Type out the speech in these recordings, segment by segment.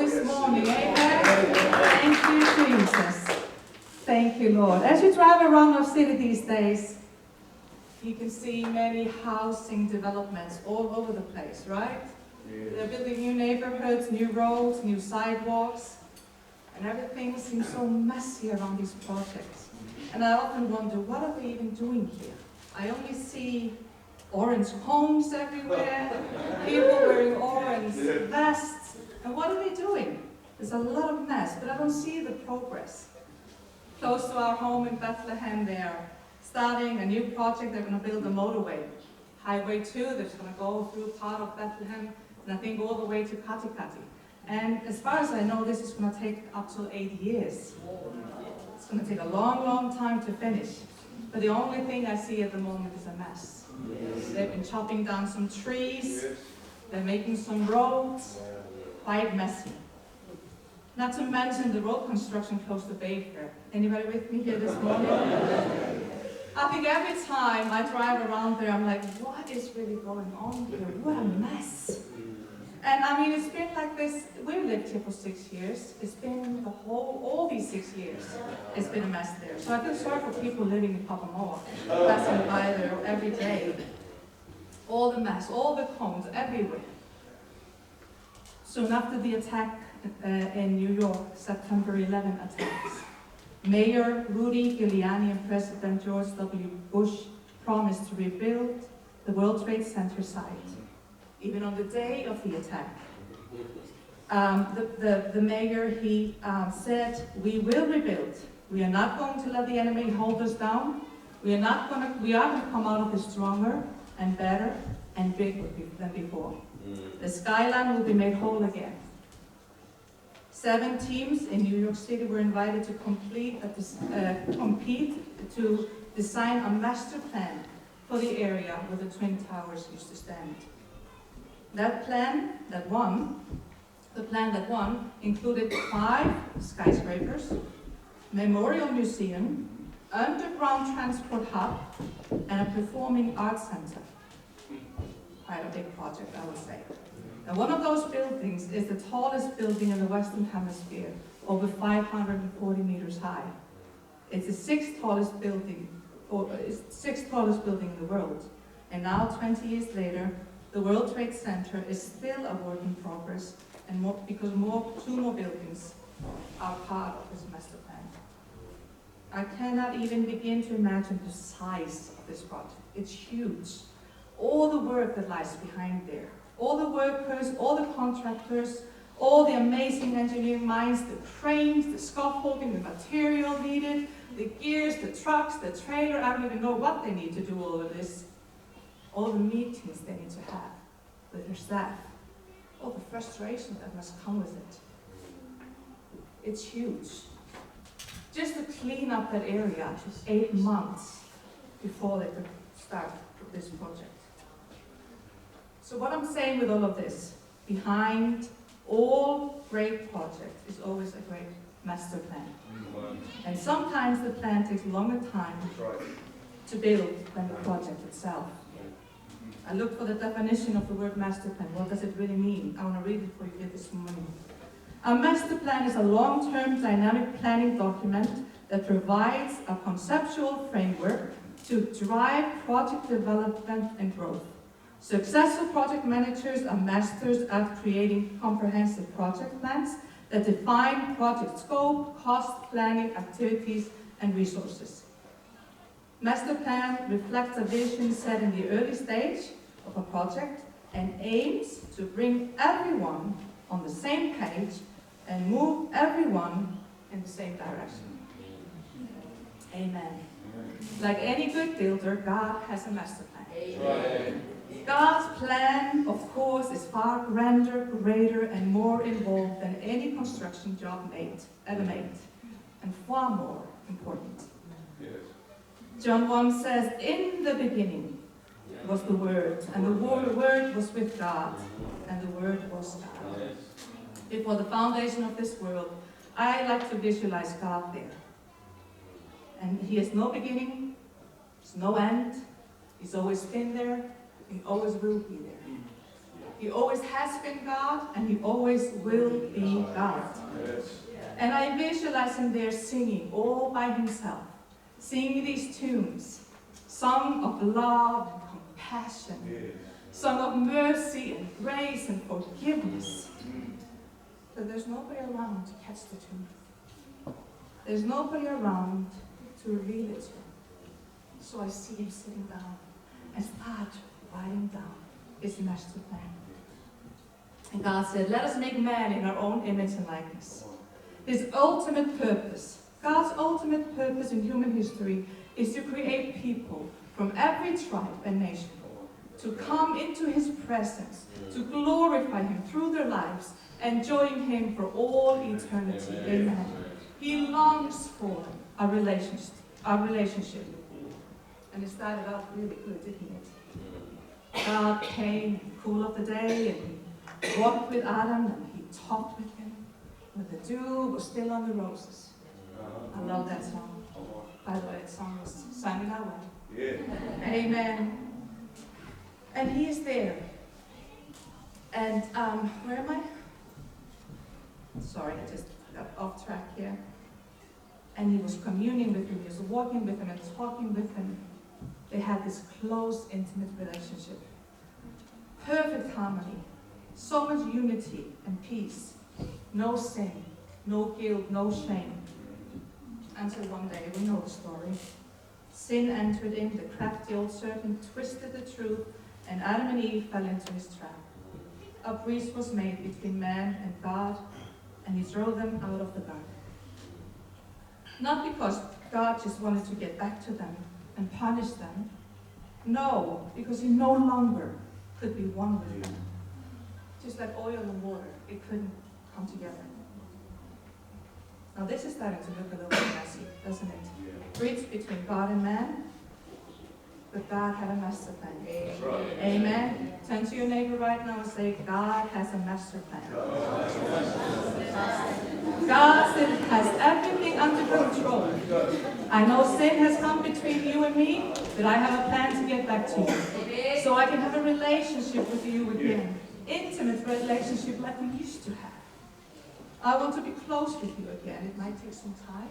this morning. Amen. Thank you, Jesus. Thank you, Lord. As you drive around our city these days, you can see many housing developments all over the place, right? They're building new neighborhoods, new roads, new sidewalks, and everything seems so messy around these projects. And I often wonder, what are they even doing here? I only see orange homes everywhere, people wearing orange vests, and what are they doing? There's a lot of mess, but I don't see the progress. Close to our home in Bethlehem, they're starting a new project. They're going to build a motorway. Highway 2, that's going to go through part of Bethlehem, and I think all the way to Katikati. And as far as I know, this is going to take up to 8 years. It's going to take a long, long time to finish. But the only thing I see at the moment is a mess. They've been chopping down some trees. They're making some roads. Quite messy. Not to mention the road construction close to Bayfair. Anybody with me here this morning? I think every time I drive around there, I'm like, what is really going on here? What a mess. And I mean, it's been like this. We've lived here for 6 years. It's been all these 6 years, it's been a mess there. So I feel sorry for people living in Papamoa, passing by there every day. All the mess, all the cones, everywhere. Soon after the attack in New York, September 11 attacks, Mayor Rudy Giuliani and President George W. Bush promised to rebuild the World Trade Center site. Even on the day of the attack, the mayor, he said, we will rebuild. We are not going to let the enemy hold us down. We are going to come out of this stronger and better and bigger than before. The skyline will be made whole again. 7 teams in New York City were invited to compete to design a master plan for the area where the Twin Towers used to stand. The plan that won included 5 skyscrapers, memorial museum, underground transport hub, and a performing arts center. Quite a big project, I would say. And one of those buildings is the tallest building in the Western Hemisphere, over 540 meters high. It's the 6th tallest building, in the world. And now, 20 years later, the World Trade Center is still a work in progress, and because 2 more buildings are part of this master plan. I cannot even begin to imagine the size of this project. It's huge. All the work that lies behind there, all the workers, all the contractors, all the amazing engineering minds, the cranes, the scaffolding, the material needed, the gears, the trucks, the trailer. I don't even know what they need to do all of this. All the meetings they need to have with their staff, all the frustration that must come with it. It's huge. Just to clean up that area, 8 months before they could start this project. So what I'm saying with all of this, behind all great projects is always a great master plan. And sometimes the plan takes longer time to build than the project itself. I looked for the definition of the word master plan. What does it really mean? I want to read it for you here this morning. A master plan is a long-term dynamic planning document that provides a conceptual framework to drive project development and growth. Successful project managers are masters at creating comprehensive project plans that define project scope, cost, planning, activities, and resources. Master plan reflects a vision set in the early stage of a project and aims to bring everyone on the same page and move everyone in the same direction. Amen. Like any good builder, God has a master plan. Amen. God's plan, of course, is far grander, greater, and more involved than any construction job ever made, and far more important. Yes. John 1 says, in the beginning was the Word, and the Word was with God, and the Word was God. Yes. Before the foundation of this world, I like to visualize God there. And He has no beginning, there's no end, He's always been there, He always will be there. He always has been God, and he always will be God. And I visualize him there singing all by himself, singing these tunes, song of love and compassion, song of mercy and grace and forgiveness. But there's nobody around to catch the tune. There's nobody around to reveal it to him. So I see him sitting down and start writing down his master plan. And God said, let us make man in our own image and likeness. His ultimate purpose, God's ultimate purpose in human history, is to create people from every tribe and nation to come into his presence, to glorify him through their lives, enjoying him for all eternity. Amen. He longs for a relationship. And it started out really good, didn't it? God came cool of the day and he walked with Adam and he talked with him when the dew was still on the roses. I love that song. By the way, that song was sung in our way. Amen. And he is there. And where am I? Sorry, I just got off track here. And he was communing with him, he was walking with him and talking with him. They had this close, intimate relationship. Perfect harmony, so much unity and peace. No sin, no guilt, no shame. Until one day, we know the story. Sin entered in, the crafty old serpent twisted the truth, and Adam and Eve fell into his trap. A breach was made between man and God, and he drove them out of the garden. Not because God just wanted to get back to them and punish them. No, because he no longer could be one with them. Just like oil and water, it couldn't come together. Now this is starting to look a little bit messy, doesn't it? Breach between God and man, but God had a master plan. Right. Amen. Turn to your neighbor right now and say, God has a master plan. God has everything under control. I know sin has come between you and me, but I have a plan to get back to you. So I can have a relationship with you again. Intimate relationship like we used to have. I want to be close with you again. It might take some time.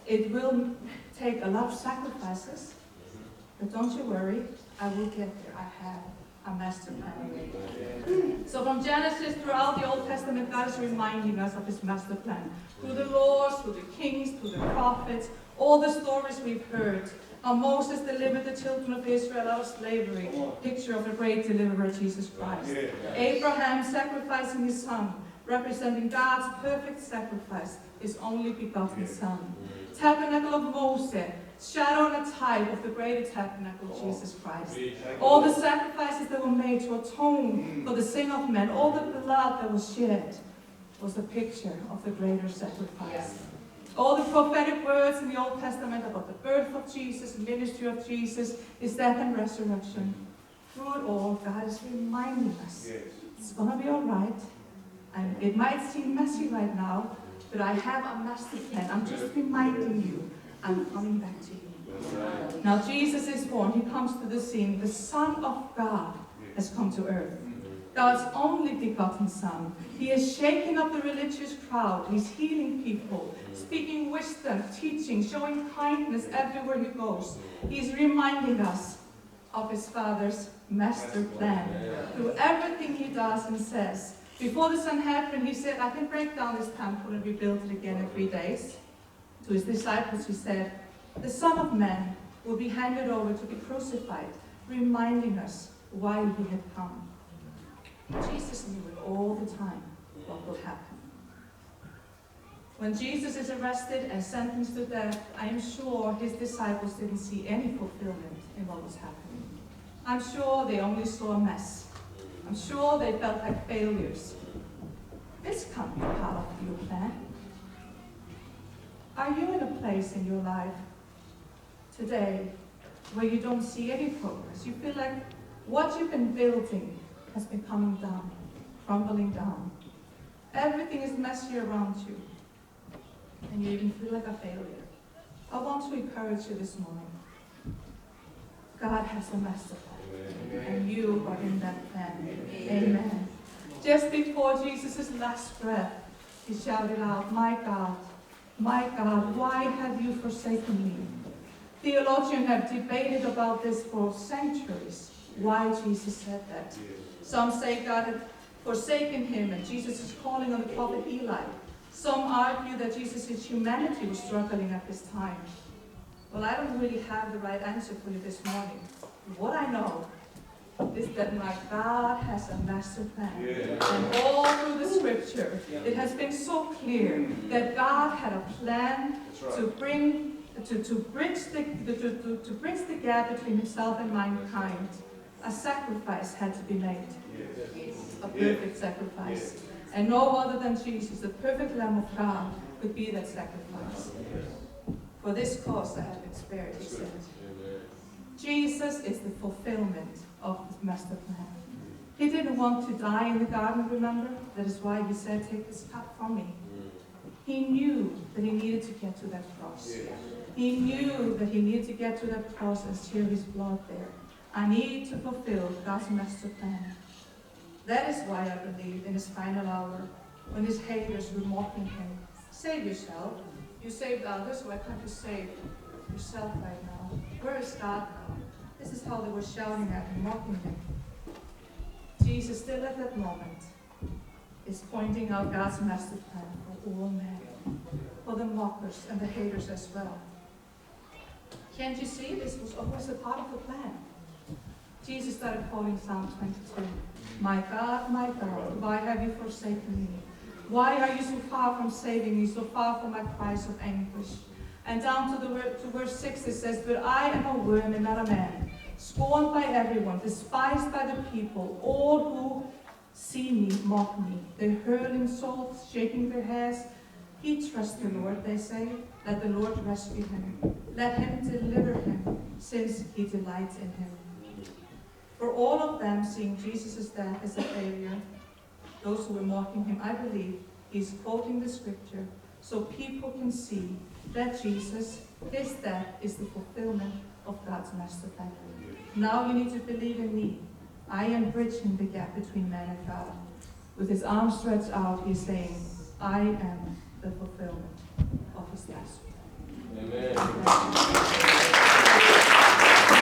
It will take a lot of sacrifices, but don't you worry, I will get there. I have a master plan. So from Genesis throughout the Old Testament, God is reminding us of his master plan. Through the laws, through the kings, through the prophets, all the stories we've heard. How Moses delivered the children of Israel out of slavery, picture of the great deliverer, Jesus Christ. Abraham sacrificing his son, representing God's perfect sacrifice, his only begotten son. Tabernacle of Moses, shadow and a type of the greater tabernacle of Jesus Christ. All the sacrifices that were made to atone for the sin of men, all the blood that was shed, was a picture of the greater sacrifice. All the prophetic words in the Old Testament about the birth of Jesus, the ministry of Jesus, his death and resurrection. Through it all, God is reminding us, it's going to be all right. And it might seem messy right now, but I have a master plan. I'm just reminding you, I'm coming back to you. Now Jesus is born, he comes to the scene. The Son of God has come to earth. God's only begotten Son. He is shaking up the religious crowd. He's healing people, speaking wisdom, teaching, showing kindness everywhere he goes. He's reminding us of his Father's master plan through everything he does and says. Before the Sanhedrin, he said, I can break down this temple and rebuild it again in 3 days. To his disciples, he said, the Son of Man will be handed over to be crucified, reminding us why he had come. Jesus knew it all the time what will happen. When Jesus is arrested and sentenced to death, I am sure his disciples didn't see any fulfillment in what was happening. I'm sure they only saw a mess. I'm sure they felt like failures. This can't be part of your plan. Are you in a place in your life today where you don't see any progress? You feel like what you've been building has been coming down, crumbling down. Everything is messy around you, and you even feel like a failure. I want to encourage you this morning. God has a master plan. And you are in that plan. Amen. Just before Jesus' last breath, he shouted out, my God, why have you forsaken me? Theologians have debated about this for centuries, why Jesus said that. Some say God had forsaken him and Jesus is calling on the prophet Eli. Some argue that Jesus' humanity was struggling at this time. Well, I don't really have the right answer for you this morning. What I know is that my God has a master plan. And all through the scripture, it has been so clear that God had a plan to bridge the gap between himself and mankind. A sacrifice had to be made. A perfect sacrifice. And no other than Jesus, the perfect Lamb of God, could be that sacrifice. For this cause I have been spared, he said. Jesus is the fulfillment of his master plan. He didn't want to die in the garden, remember? That is why he said, take this cup from me. He knew that he needed to get to that cross. He knew that he needed to get to that cross and share his blood there. I need to fulfill God's master plan. That is why I believe in his final hour, when his haters were mocking him, save yourself. You saved others, why can't you save yourself right now? Where is God now? This is how they were shouting at him, mocking him. Jesus, still at that moment, is pointing out God's master plan for all men, for the mockers and the haters as well. Can't you see this was always a part of the plan? Jesus started quoting Psalm 22. My God, why have you forsaken me? Why are you so far from saving me, so far from my cries of anguish? And down to verse 6 it says, but I am a worm and not a man, scorned by everyone, despised by the people. All who see me mock me. They hurl insults, shaking their heads. He trusts the Lord, they say. Let the Lord rescue him. Let him deliver him, since he delights in him. For all of them, seeing Jesus' death as a failure, those who were mocking him, I believe he's quoting the scripture so people can see that Jesus, his death, is the fulfillment of God's master plan. Now you need to believe in me. I am bridging the gap between man and God. With his arms stretched out, he's saying, I am the fulfillment of his master plan. Amen.